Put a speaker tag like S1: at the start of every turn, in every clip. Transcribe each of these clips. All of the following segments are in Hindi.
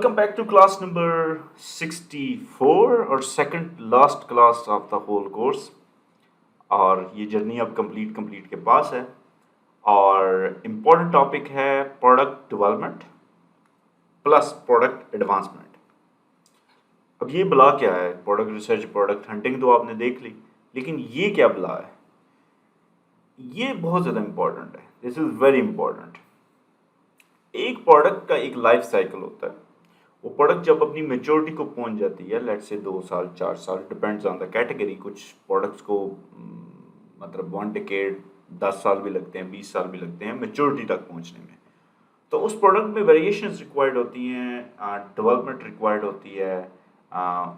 S1: Welcome back to class number 64 और second last class of the whole course. और ये जर्नी अब कंप्लीट के पास है और इम्पोर्टेंट टॉपिक है product development plus product advancement. अब ये बला क्या है? प्रोडक्ट रिसर्च, प्रोडक्ट हंटिंग तो आपने देख ली, लेकिन ये क्या बला है? ये बहुत ज़्यादा इम्पोर्टेंट है। This is very important. एक प्रोडक्ट का एक लाइफ साइकिल होता है। वो प्रोडक्ट जब अपनी मेच्योरिटी को पहुंच जाती है, लेट से 2 साल 4 साल, डिपेंड्स ऑन द कैटेगरी। कुछ प्रोडक्ट्स को मतलब 1 डिकेड 10 साल भी लगते हैं, 20 साल भी लगते हैं मेच्योरिटी तक पहुंचने में। तो उस प्रोडक्ट में वेरिएशंस रिक्वायर्ड होती हैं, डेवलपमेंट रिक्वायर्ड होती है।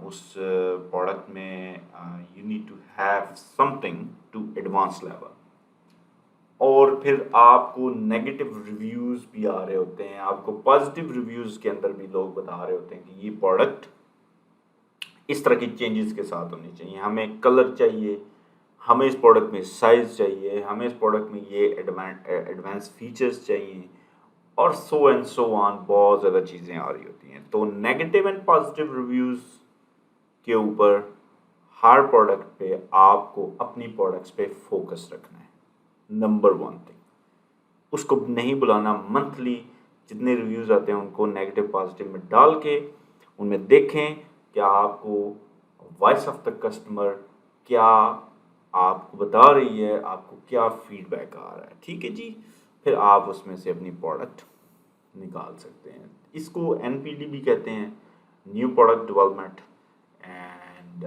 S1: उस प्रोडक्ट में you need to have something to advance level. और फिर आपको नेगेटिव रिव्यूज़ भी आ रहे होते हैं, आपको पॉजिटिव रिव्यूज़ के अंदर भी लोग बता रहे होते हैं कि ये प्रोडक्ट इस तरह की चेंजेस के साथ होनी चाहिए, हमें कलर चाहिए, हमें इस प्रोडक्ट में साइज़ चाहिए, हमें इस प्रोडक्ट में ये एडवांस फीचर्स चाहिए, और सो एंड सो ऑन। बहुत ज़्यादा चीज़ें आ रही होती हैं। तो नेगेटिव एंड पॉजिटिव रिव्यूज़ के ऊपर हर प्रोडक्ट पे आपको अपनी प्रोडक्ट्स पे फोकस रखना है। नंबर 1 थिंग, उसको नहीं बुलाना। मंथली जितने रिव्यूज़ आते हैं उनको नेगेटिव पॉजिटिव में डाल के उनमें देखें क्या आपको वॉइस ऑफ द कस्टमर क्या आपको बता रही है, आपको क्या फीडबैक आ रहा है। ठीक है जी, फिर आप उसमें से अपनी प्रोडक्ट निकाल सकते हैं। इसको NPD भी कहते हैं, न्यू प्रोडक्ट डेवलपमेंट। एंड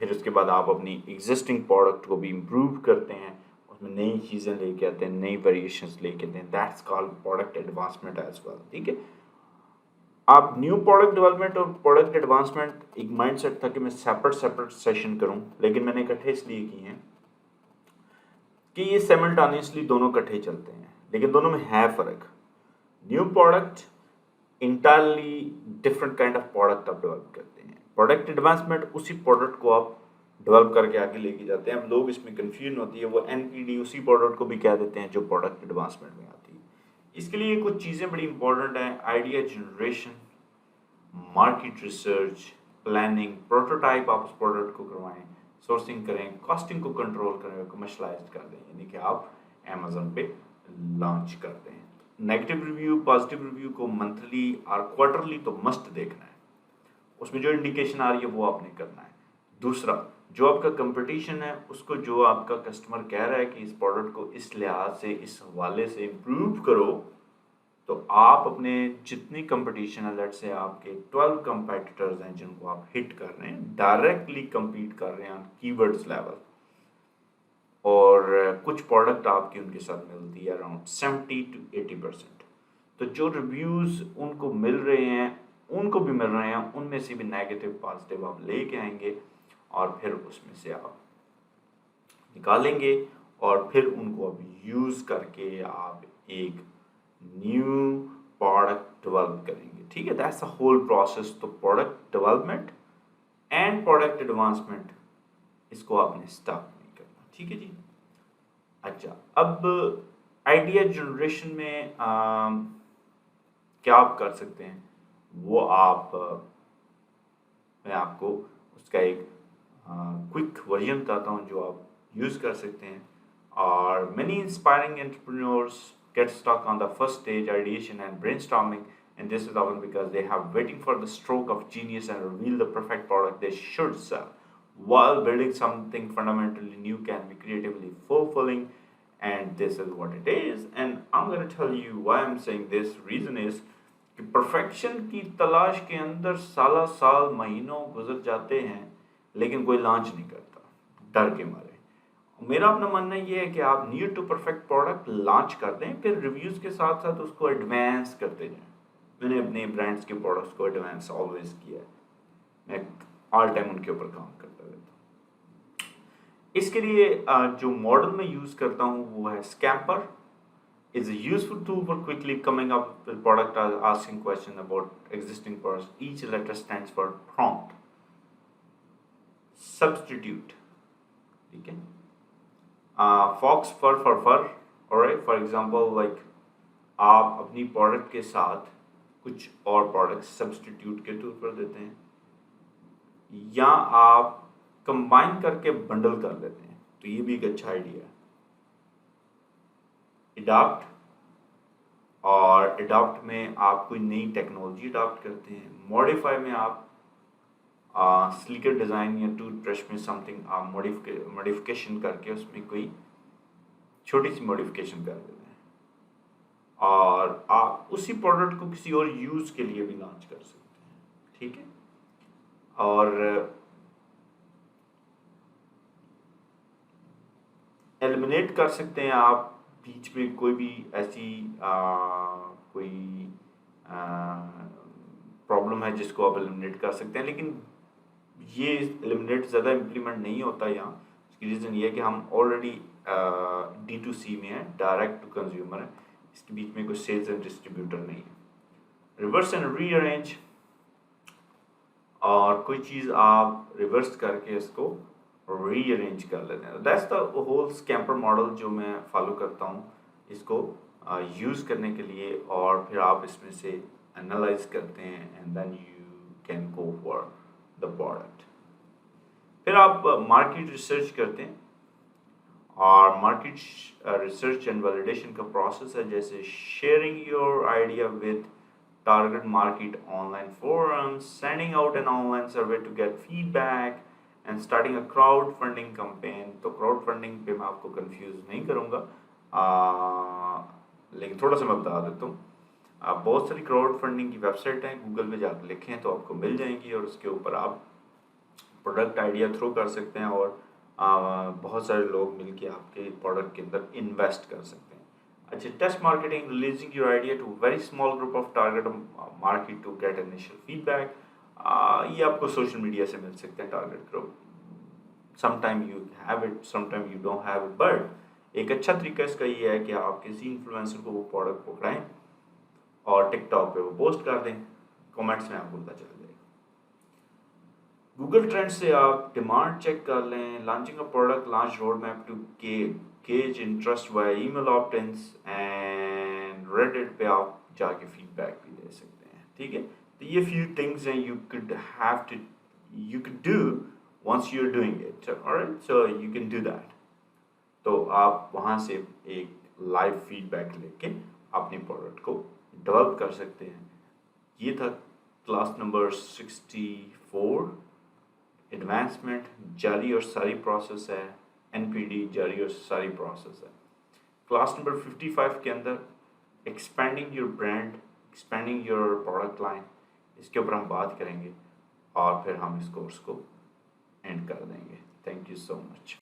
S1: फिर उसके बाद आप अपनी एग्जिस्टिंग प्रोडक्ट को भी इम्प्रूव करते हैं, उसमें नई चीज़ें लेके आते हैं, नई वेरिएशंस लेके आते हैं। That's called product advancement as well. ठीक है, आप न्यू प्रोडक्ट डेवलपमेंट और प्रोडक्ट एडवांसमेंट एक माइंडसेट था कि मैं सेपरेट सेशन करूं, लेकिन मैंने इकट्ठे इसलिए किए हैं कि ये साइमल्टेनियसली दोनों इकट्ठे चलते हैं, लेकिन दोनों में है फ़र्क। New product entirely different kind of product आप डेवलप करते हैं। प्रोडक्ट एडवांसमेंट उसी प्रोडक्ट को आप डेवलप करके आगे लेके जाते हैं। अब लोग इसमें कंफ्यूजन होती है, वो NPD उसी प्रोडक्ट को भी कह देते हैं जो प्रोडक्ट एडवांसमेंट में आती है। इसके लिए कुछ चीज़ें बड़ी इंपॉर्टेंट हैं: idea generation, market research, planning, prototype आप उस प्रोडक्ट को करवाएं, सोर्सिंग करें, कॉस्टिंग को कंट्रोल करें, कमर्शलाइज कर दें, यानी कि आप अमेजोन पे लॉन्च कर दें। नेगेटिव रिव्यू, पॉजिटिव रिव्यू को मंथली और क्वार्टरली तो मस्ट देखना है, उसमें जो इंडिकेशन आ रही है वो आपने करना है। दूसरा, जो आपका कंपटीशन है उसको, जो आपका कस्टमर कह रहा है कि इस प्रोडक्ट को इस लिहाज से, इस हवाले से इम्प्रूव करो, तो आप अपने जितनी कंपटीशन है, लेट से आपके 12 कंपेटिटर्स हैं जिनको आप हिट कर रहे हैं, डायरेक्टली compete कर रहे हैं ऑन कीवर्ड्स लेवल, और कुछ प्रोडक्ट आपकी उनके साथ मिलती है अराउंड 70 to 80%। तो जो रिव्यूज़ उनको मिल रहे हैं, उनको भी मिल रहे हैं, उनमें से भी नेगेटिव पॉजिटिव आप लेके आएंगे और फिर उसमें से आप निकालेंगे और फिर उनको अब यूज़ करके आप एक न्यू प्रोडक्ट डेवलप करेंगे। ठीक है, दैट्स द होल प्रोसेस। तो product development and product advancement, इसको आपने स्टॉप नहीं करना। ठीक है जी। अच्छा, अब आइडिया जनरेशन में क्या आप कर सकते हैं, वो आप मैं आपको उसका एक क्विक वर्जन बताता हूँ जो आप यूज़ कर सकते हैं। और many inspiring entrepreneurs get stuck on the first stage, ideation and brainstorming, and this is often because they have waiting for the stroke of genius and reveal the perfect product they should sell. While building something fundamentally new can be creatively fulfilling, and this is what it is. And I'm going to tell you why I'm saying this. Reason is कि परफेक्शन की तलाश के अंदर साला साल महीनों गुजर जाते हैं, लेकिन कोई लॉन्च नहीं करता डर के मारे। मेरा अपना मानना ये है कि आप near to perfect product launch कर दें, फिर रिव्यूज़ के साथ साथ उसको एडवांस करते जाएं। मैंने अपने ब्रांड्स के प्रोडक्ट्स को एडवांस ऑलवेज किया है, मैं ऑल टाइम उनके ऊपर काम करता रहता हूँ। इसके लिए जो मॉडल मैं यूज़ करता हूँ वो है scamper. is a useful tool for quickly coming up with product asking question about existing products. Each letter stands for prompt, substitute, ठीक है, fox for fur, alright। For example, like आप अपनी प्रोडक्ट के साथ कुछ और प्रोडक्ट सब्सटीट्यूट के तौर पर देते हैं, या आप कंबाइन करके बंडल कर लेते हैं, तो ये भी एक अच्छा आइडिया है। अडॉप्ट, और अडॉप्ट में आप कोई नई टेक्नोलॉजी अडॉप्ट करते हैं। मॉडिफाई में आप स्लीकर डिज़ाइन या टूथब्रश में समथिंग आप मॉडिफिकेशन करके उसमें कोई छोटी सी मॉडिफिकेशन कर देते हैं, और आप उसी प्रोडक्ट को किसी और यूज़ के लिए भी लॉन्च कर सकते हैं। ठीक है, और एलिमिनेट कर सकते हैं आप बीच में कोई भी ऐसी कोई प्रॉब्लम है जिसको आप एलिमिनेट कर सकते हैं, लेकिन ये एलिमिनेट ज़्यादा इम्प्लीमेंट नहीं होता यहाँ। इसकी रीज़न ये है कि हम ऑलरेडी D2C में है, डायरेक्ट टू कंज्यूमर है, इसके बीच में कोई सेल्स एंड डिस्ट्रीब्यूटर नहीं है। रिवर्स एंड रीअरेंज, और कोई चीज़ आप रिवर्स करके इसको रीअरेंज कर लेते हैं। That's the whole scamper model जो मैं फॉलो करता हूँ इसको यूज़ करने के लिए, और फिर आप इसमें से एनालाइज करते हैं and then you can go for the product. फिर आप मार्केट रिसर्च करते हैं, और मार्केट रिसर्च एंड वैलिडेशन का प्रोसेस है, जैसे sharing your idea with target market online forums, sending out an online survey to get feedback, and starting a crowdfunding campaign। तो crowdfunding पे मैं आपको confuse नहीं करूँगा, लेकिन थोड़ा सा मैं बता देता हूँ। बहुत सारी crowdfunding की वेबसाइट हैं, गूगल में जाकर लिखें तो आपको मिल जाएंगी, और उसके ऊपर आप प्रोडक्ट आइडिया थ्रो कर सकते हैं, और बहुत सारे लोग मिलके आपके प्रोडक्ट के अंदर इन्वेस्ट कर सकते हैं। अच्छा, test marketing, releasing your idea to very small group of target market to get initial feedback. ये आपको सोशल मीडिया से मिल सकते हैं target group. Sometime you have it, sometime you don't have it, but एक अच्छा तरीका इसका ये है कि आप किसी इन्फ्लुएंसर को वो प्रोडक्ट पकड़ाएं और टिकटॉक पे वो पोस्ट कर दें, कमेंट्स में आपको पता चल जाएगा। गूगल ट्रेंड से आप डिमांड चेक कर लें, launching a product launch road map to gauge interest via email opt-ins, and Reddit पे आप जाके फीडबैक भी दे सकते हैं। ठीक है, तो ये few things हैं you could do once you're doing it, alright, so you can do that। तो आप वहाँ से एक लाइव फीडबैक लेके अपने प्रोडक्ट को डेवलप कर सकते हैं। ये था क्लास नंबर 64, एडवांसमेंट जारी और सारी प्रोसेस है, NPD जारी और सारी प्रोसेस है। क्लास नंबर 55 के अंदर expanding your brand, expanding your product line, इसके ऊपर हम बात करेंगे, और फिर हम इस कोर्स को एंड कर देंगे। Thank you so much.